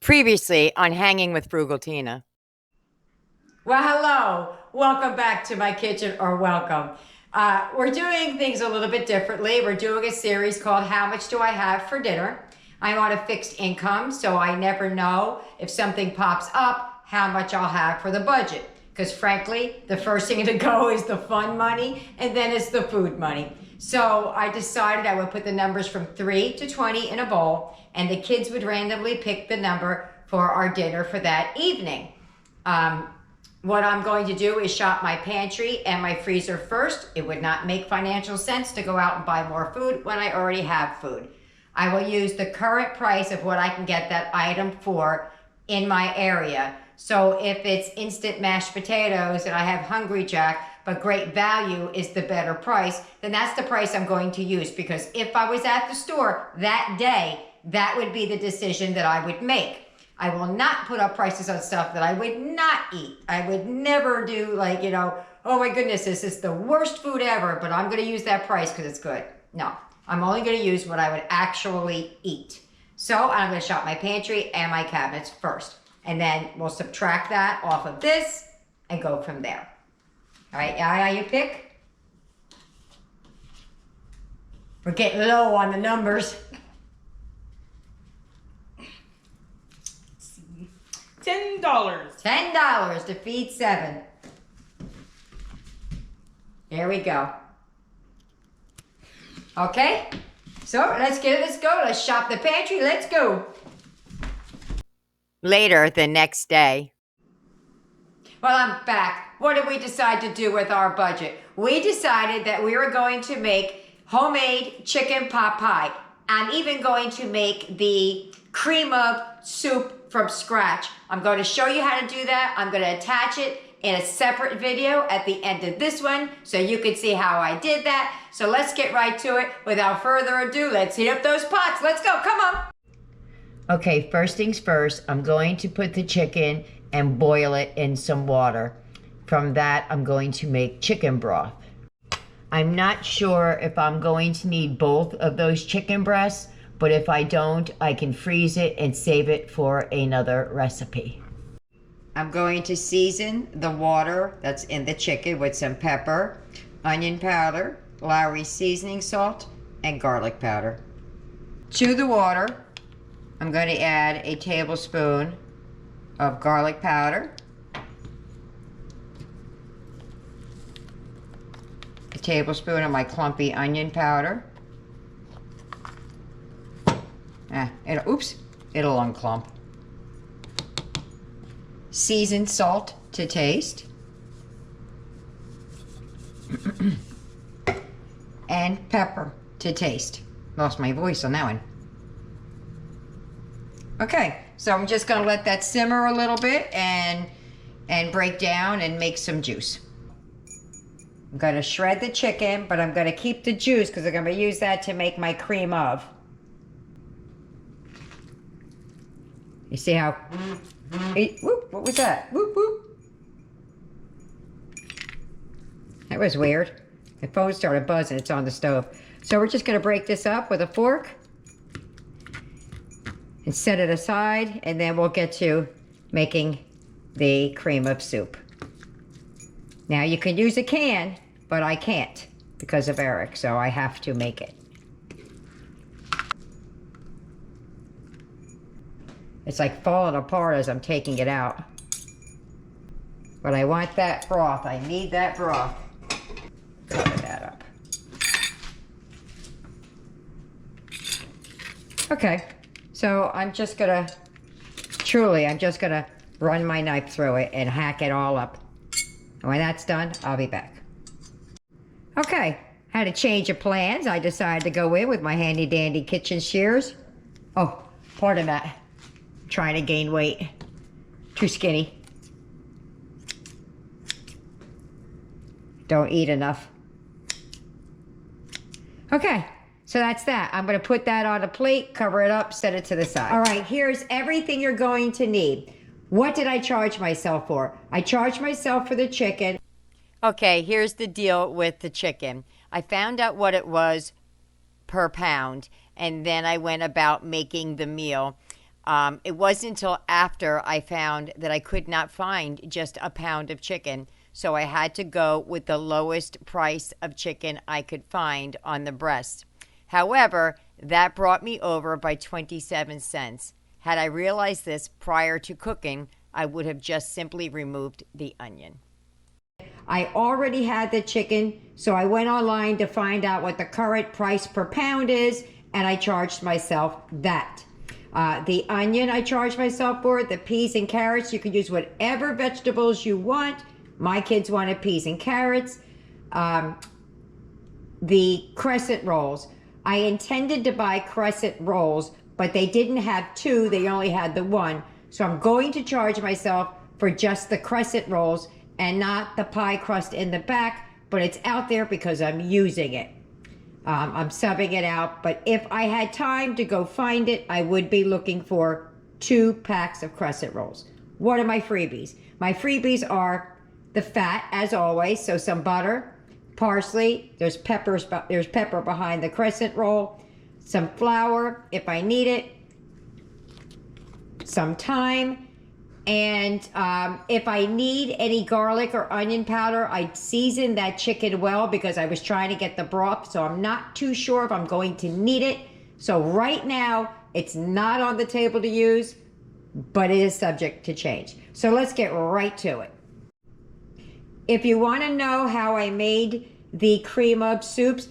Previously on Hanging with Frugal Tina. Well, hello. Welcome back to my kitchen, or welcome. We're doing things a little bit differently. We're doing a series called How Much Do I Have for Dinner? I'm on a fixed income, so I never know if something pops up, how much I'll have for the budget. Because frankly, the first thing to go is the fun money, and then it's the food money. So I decided I would put the numbers from 3 to 20 in a bowl, and the kids would randomly pick the number for our dinner for that evening. What I'm going to do is shop my pantry and my freezer first. It would not make financial sense to go out and buy more food when I already have food. I will use the current price of what I can get that item for in my area. So if it's instant mashed potatoes and I have Hungry Jack, but great value is the better price, then that's the price I'm going to use, because if I was at the store that day, that would be the decision that I would make. I will not put up prices on stuff that I would not eat. I would never do like, oh my goodness, this is the worst food ever, but I'm going to use that price because it's good. No, I'm only going to use what I would actually eat. So I'm going to shop my pantry and my cabinets first. And then we'll subtract that off of this and go from there. All right, Yaya, you pick? We're getting low on the numbers. $10. $10 to feed 7. There we go. Okay, so let's go. Let's shop the pantry. Let's go. Later the next day. Well, I'm back. What did we decide to do with our budget? We decided that we were going to make homemade chicken pot pie. I'm even going to make the cream of soup from scratch. I'm going to show you how to do that. I'm going to attach it in a separate video at the end of this one so you can see how I did that. So let's get right to it. Without further ado, let's heat up those pots. Let's go. Come on. Okay, first things first, I'm going to put the chicken and boil it in some water. From that, I'm going to make chicken broth. I'm not sure if I'm going to need both of those chicken breasts, but if I don't, I can freeze it and save it for another recipe. I'm going to season the water that's in the chicken with some pepper, onion powder, Lowry seasoning salt, and garlic powder. To the water, I'm going to add a tablespoon of garlic powder, a tablespoon of my clumpy onion powder. It'll unclump. Seasoned salt to taste. And pepper to taste. Lost my voice on that one. Okay, so I'm just gonna let that simmer a little bit and break down and make some juice. I'm gonna shred the chicken, but I'm gonna keep the juice because I'm gonna use that to make my cream of. You see how, whoop, what was that? Whoop, whoop. That was weird. The phone started buzzing, it's on the stove. So we're just gonna break this up with a fork and set it aside, and then we'll get to making the cream of soup. Now you can use a can, but I can't because of Eric, so I have to make it. It's like falling apart as I'm taking it out. But I want that broth. I need that broth. Cover that up. Okay, so I'm just gonna run my knife through it and hack it all up. And when that's done, I'll be back. Okay, had a change of plans. I decided to go in with my handy dandy kitchen shears. Oh, pardon that. Trying to gain weight. Too skinny. Don't eat enough. Okay, so that's that. I'm gonna put that on a plate, cover it up, set it to the side. All right, here's everything you're going to need. What did I charge myself for? I charged myself for the chicken. Okay, here's the deal with the chicken. I found out what it was per pound, and then I went about making the meal. It wasn't until after I found that I could not find just a pound of chicken, so I had to go with the lowest price of chicken I could find on the breast. However, that brought me over by 27 cents. Had I realized this prior to cooking, I would have just simply removed the onion. I already had the chicken, so I went online to find out what the current price per pound is, and I charged myself that. The onion I charged myself for, the peas and carrots, you can use whatever vegetables you want. My kids wanted peas and carrots. The crescent rolls. I intended to buy crescent rolls, but they didn't have two, they only had the one. So I'm going to charge myself for just the crescent rolls and not the pie crust in the back, but it's out there because I'm using it. I'm subbing it out, but if I had time to go find it, I would be looking for 2 packs of crescent rolls. What are my freebies? My freebies are the fat, as always, so some butter, parsley, there's pepper behind the crescent roll, some flour if I need it, some thyme, and if I need any garlic or onion powder, I seasoned that chicken well because I was trying to get the broth, so I'm not too sure if I'm going to need it. So right now, it's not on the table to use, but it is subject to change. So let's get right to it. If you want to know how I made the cream of soups,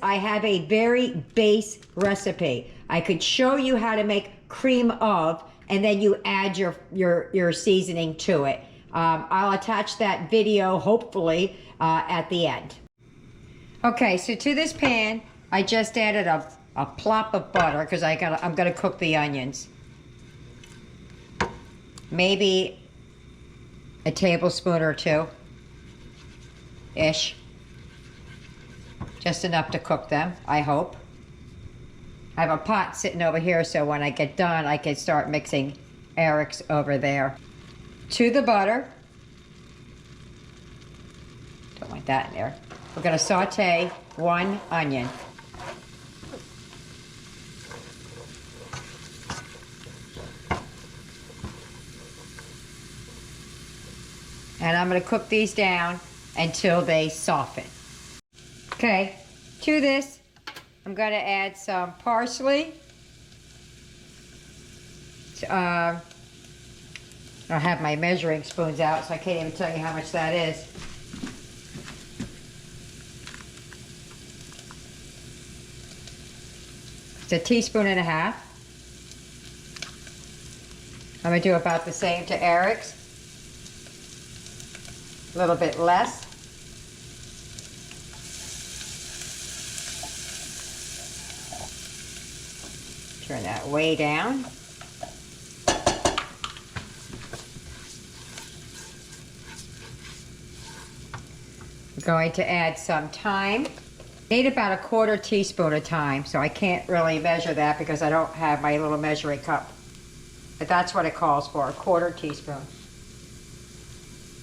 I have a very base recipe. I could show you how to make cream of, and then you add your seasoning to it. I'll attach that video, hopefully, at the end. Okay, so to this pan, I just added a plop of butter because I'm gonna cook the onions. Maybe a tablespoon or 2-ish. Just enough to cook them, I hope. I have a pot sitting over here, so when I get done, I can start mixing Eric's over there. To the butter. Don't want that in there. We're gonna saute 1 onion. And I'm gonna cook these down until they soften. Okay, to this, I'm going to add some parsley. I don't have my measuring spoons out, so I can't even tell you how much that is. It's 1.5 teaspoons. I'm going to do about the same to Eric's. A little bit less. Turn that way down. I'm going to add some thyme. I need about 1/4 teaspoon of thyme, so I can't really measure that because I don't have my little measuring cup. But that's what it calls for, 1/4 teaspoon.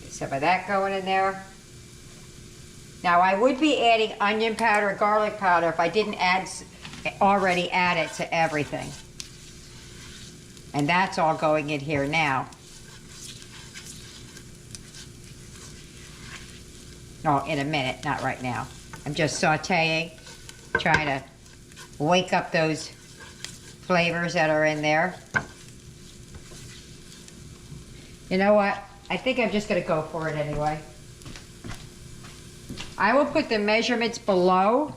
Get some of that going in there. Now I would be adding onion powder, garlic powder if I didn't already add it to everything. And that's all going in here now. No, in a minute, not right now. I'm just sauteing, trying to wake up those flavors that are in there. You know what? I think I'm just gonna go for it anyway. I will put the measurements below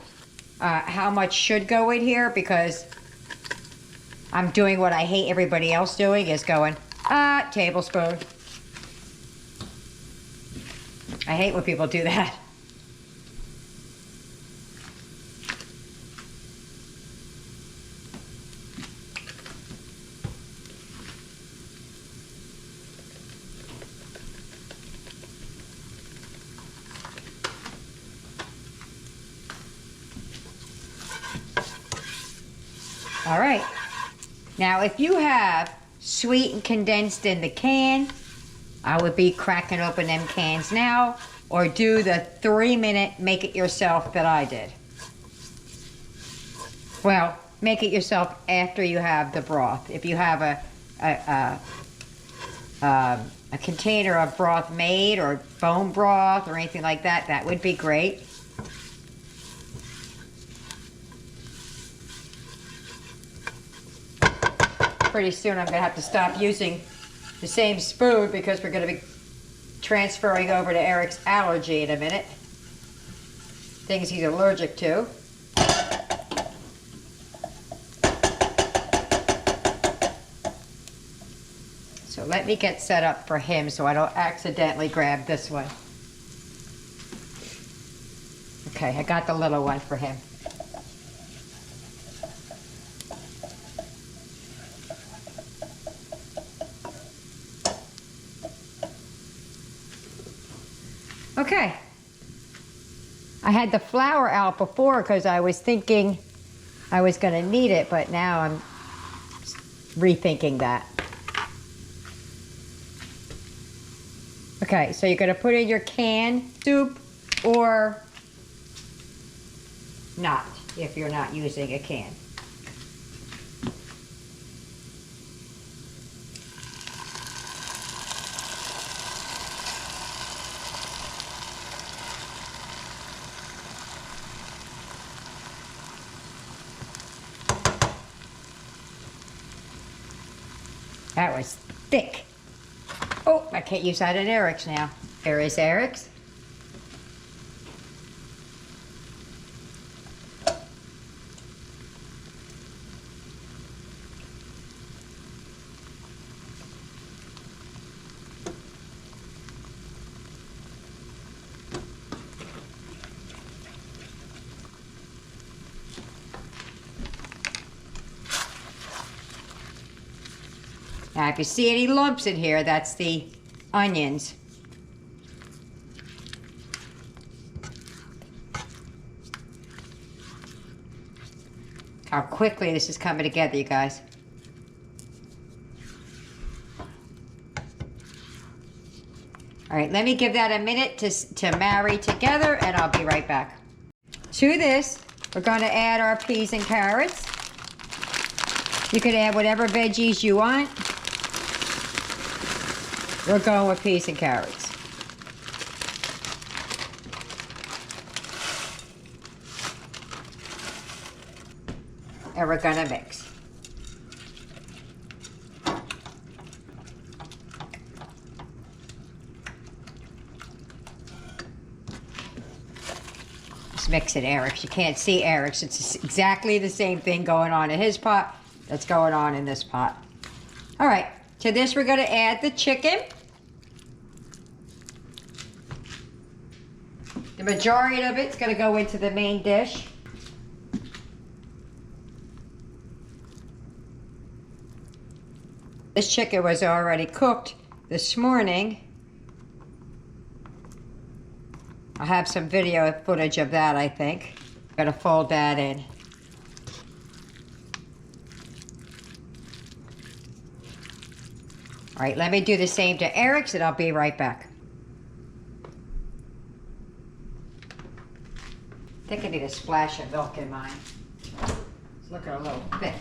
how much should go in here because I'm doing what I hate everybody else doing, is going, tablespoon. I hate when people do that. All right. Now, if you have sweet and condensed in the can, I would be cracking open them cans now, or do the 3-minute make it yourself that I did. Well, make it yourself after you have the broth. If you have a container of broth made, or bone broth or anything like that, that would be great. Pretty soon I'm going to have to stop using the same spoon because we're going to be transferring over to Eric's allergy in a minute. Things he's allergic to. So let me get set up for him so I don't accidentally grab this one. Okay, I got the little one for him. Okay. I had the flour out before because I was thinking I was going to need it, but now I'm rethinking that. Okay, so you're going to put in your canned soup or not, if you're not using a can. That was thick. Oh, I can't use that at Eric's now. Here is Eric's. Now, if you see any lumps in here, that's the onions. How quickly this is coming together, you guys. All right, let me give that a minute to marry together, and I'll be right back. To this, we're going to add our peas and carrots. You could add whatever veggies you want. We're going with peas and carrots. And we're gonna mix. Just mix it, Eric's. You can't see Eric's. It's exactly the same thing going on in his pot that's going on in this pot. All right, to this we're gonna add the chicken. The majority of it's going to go into the main dish. This chicken was already cooked this morning. I'll have some video footage of that, I think. I'm going to fold that in. All right, let me do the same to Eric's and I'll be right back. I think I need a splash of milk in mine. It's looking a little thick.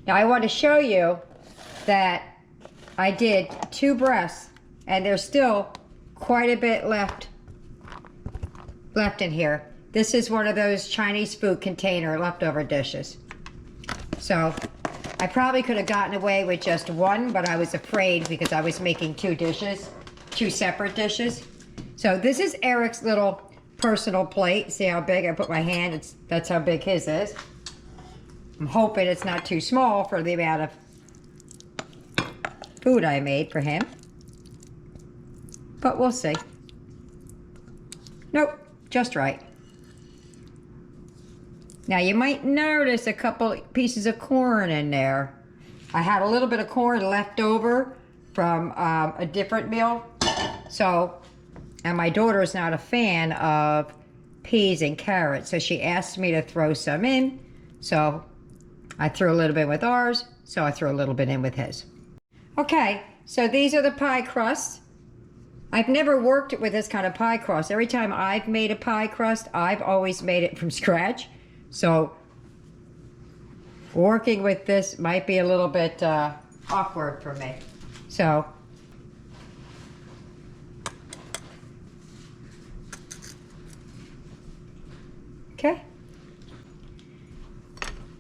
Now I want to show you that I did 2 breasts and there's still quite a bit left in here. This is one of those Chinese food container leftover dishes. So I probably could have gotten away with just one, but I was afraid because I was making 2 dishes, 2 separate dishes. So this is Eric's little personal plate. See how big I put my hand? That's how big his is. I'm hoping it's not too small for the amount of food I made for him. But we'll see. Nope, just right. Now you might notice a couple pieces of corn in there. I had a little bit of corn left over from a different meal. So, and my daughter's not a fan of peas and carrots, so she asked me to throw some in. So I threw a little bit with ours, so I threw a little bit in with his. Okay, so these are the pie crusts. I've never worked with this kind of pie crust. Every time I've made a pie crust, I've always made it from scratch. So working with this might be a little bit awkward for me. So okay.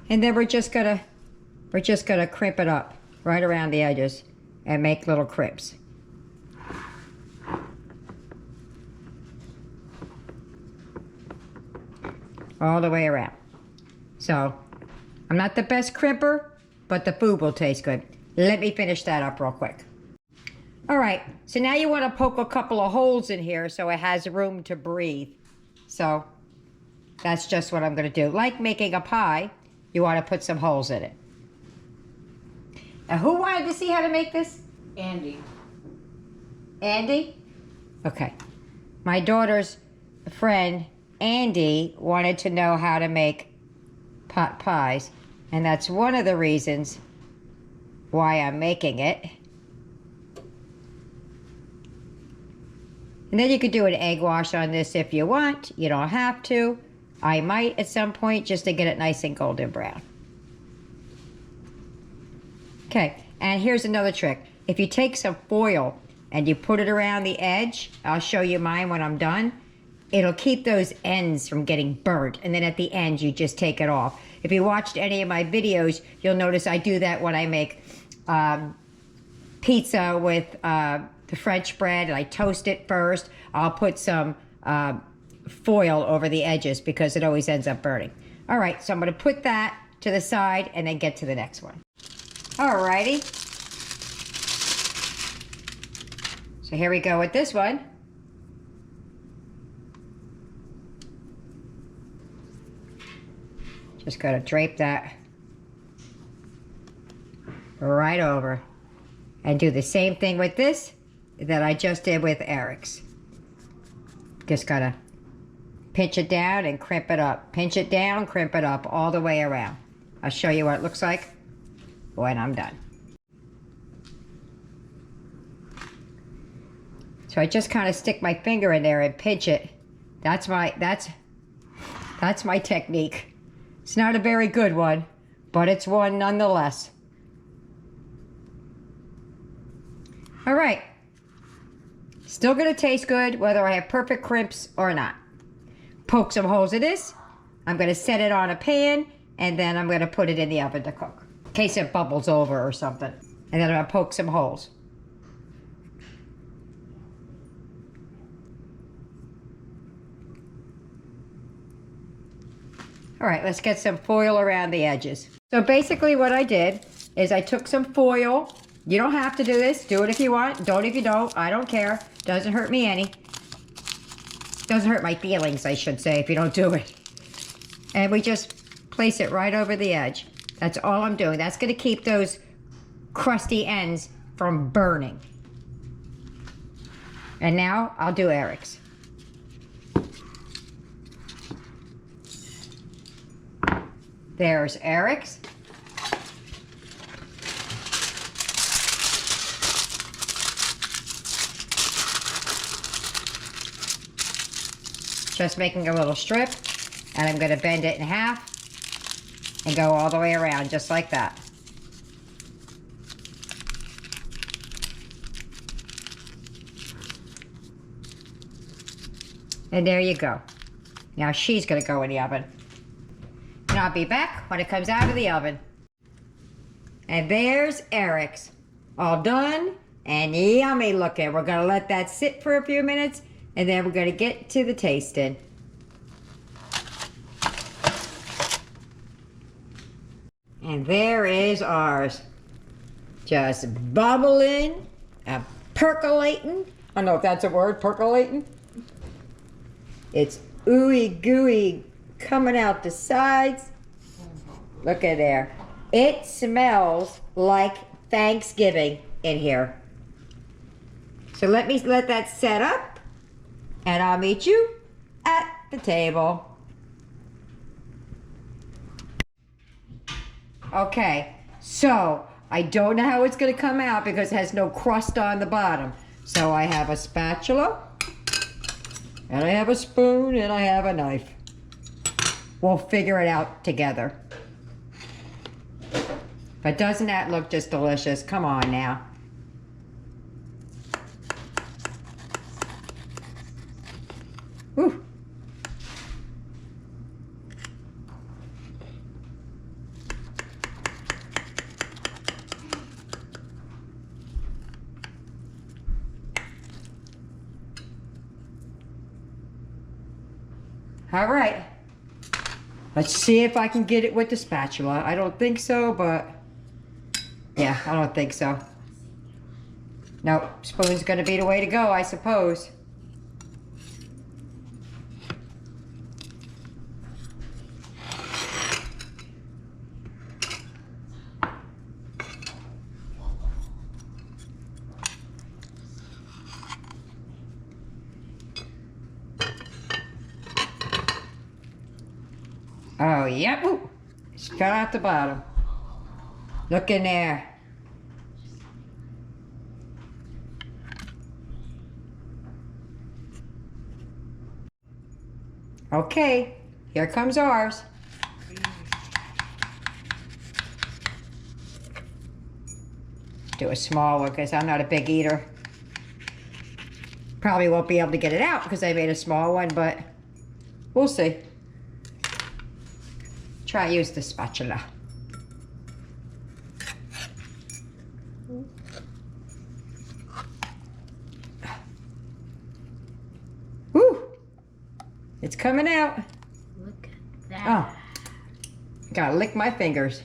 And then we're just gonna crimp it up right around the edges and make little crimps. All the way around. So, I'm not the best crimper, but the food will taste good. Let me finish that up real quick. All right, so now you want to poke a couple of holes in here so it has room to breathe. So, that's just what I'm going to do. Like making a pie, you want to put some holes in it. Now, who wanted to see how to make this? Andy. Andy? Okay. My daughter's friend, Andy, wanted to know how to make pot pies, and that's one of the reasons why I'm making it. And then you could do an egg wash on this if you want. You don't have to. I might at some point just to get it nice and golden brown. Okay, and here's another trick. If you take some foil and you put it around the edge, I'll show you mine when I'm done, it'll keep those ends from getting burnt, and then at the end you just take it off. If you watched any of my videos, you'll notice I do that when I make pizza with the French bread, and I toast it first. I'll put some foil over the edges because it always ends up burning. All right, so I'm gonna put that to the side and then get to the next one. All righty. So here we go with this one. Just gotta drape that right over and do the same thing with this that I just did with Eric's. Just gotta pinch it down and crimp it up. Pinch it down, crimp it up all the way around. I'll show you what it looks like when I'm done. So I just kind of stick my finger in there and pinch it. That's my technique. It's not a very good one, but it's one nonetheless. All right. Still gonna taste good whether I have perfect crimps or not. Poke some holes in this. I'm gonna set it on a pan, and then I'm gonna put it in the oven to cook, in case it bubbles over or something. And then I'm gonna poke some holes. All right, let's get some foil around the edges. So basically what I did is I took some foil. You don't have to do this. Do it if you want. Don't if you don't. I don't care. Doesn't hurt me any. Doesn't hurt my feelings, I should say, if you don't do it. And we just place it right over the edge. That's all I'm doing. That's going to keep those crusty ends from burning. And now I'll do Eric's. There's Eric's. Just making a little strip, and I'm going to bend it in half and go all the way around just like that. And there you go. Now she's going to go in the oven. And I'll be back when it comes out of the oven. And there's Eric's. All done and yummy looking. We're going to let that sit for a few minutes, and then we're going to get to the tasting. And there is ours. Just bubbling and percolating. I don't know if that's a word, percolating. It's ooey gooey coming out the sides. Look at there. It smells like Thanksgiving in here. So let me let that set up, and I'll meet you at the table. Okay, so I don't know how it's gonna come out because it has no crust on the bottom. So I have a spatula, and I have a spoon, and I have a knife. We'll figure it out together. But doesn't that look just delicious? Come on now. Whew. All right. Let's see if I can get it with the spatula. I don't think so, but yeah, I don't think so. Nope, spoon's gonna be the way to go, I suppose. Oh, yep. Ooh, it's fell out the bottom. Look in there. Okay, here comes ours. Do a small one because I'm not a big eater. Probably won't be able to get it out because I made a small one, but we'll see. Try use the spatula. Woo! It's coming out. Look at that. Oh, gotta lick my fingers.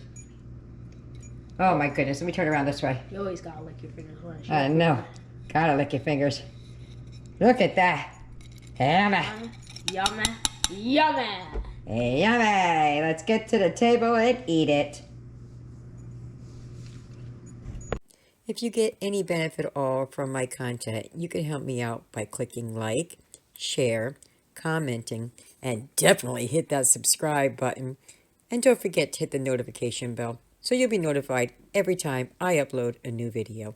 Oh my goodness, let me turn around this way. You always gotta lick your fingers when it's I know, gotta lick your fingers. Look at that. Yummy. Yummy. Yummy. Yummy. Let's get to the table and eat it. If you get any benefit at all from my content, you can help me out by clicking like, share, commenting, and definitely hit that subscribe button. And don't forget to hit the notification bell so you'll be notified every time I upload a new video.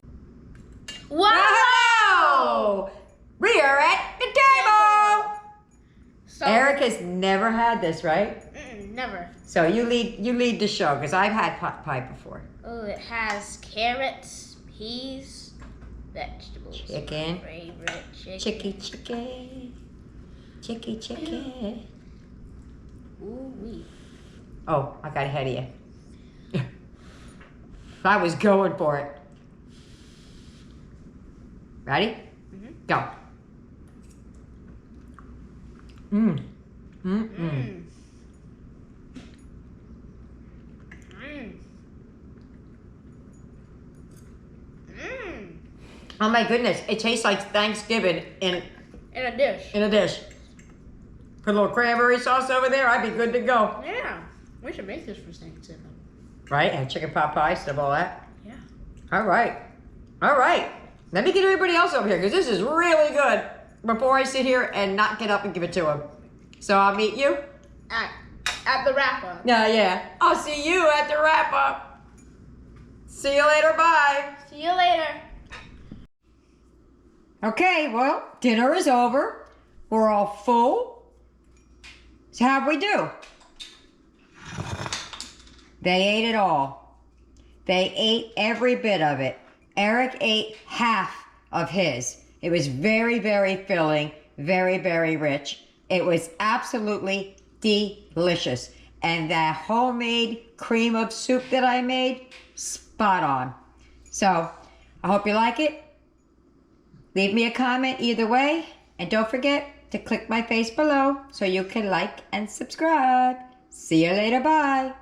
Wow! We are at the table! So, Eric has never had this, right? never. So you lead the show because I've had pot pie before. Oh, it has carrots, peas, vegetables. Chicken. Favorite chicken. Chicken. Ooh wee. Oh, I got ahead of you. I was going for it. Ready? Go. Oh my goodness, it tastes like Thanksgiving in In a dish. a dish. Put a little cranberry sauce over there, I'd be good to go. Yeah. We should make this for Thanksgiving. Right? And chicken pot pie, stuff all that. Yeah. All right. Let me get everybody else over here because this is really good before I sit here and not get up and give it to them. So I'll meet you. At the wrap up. Yeah. I'll see you at the wrap up. See you later. Bye. See you later. Okay, well, dinner is over. We're all full. So how'd we do? They ate it all. They ate every bit of it. Eric ate half of his. It was very, very filling, very, very rich. It was absolutely delicious. And that homemade cream of soup that I made, spot on. So, I hope you like it. Leave me a comment either way. And don't forget to click my face below so you can like and subscribe. See you later. Bye.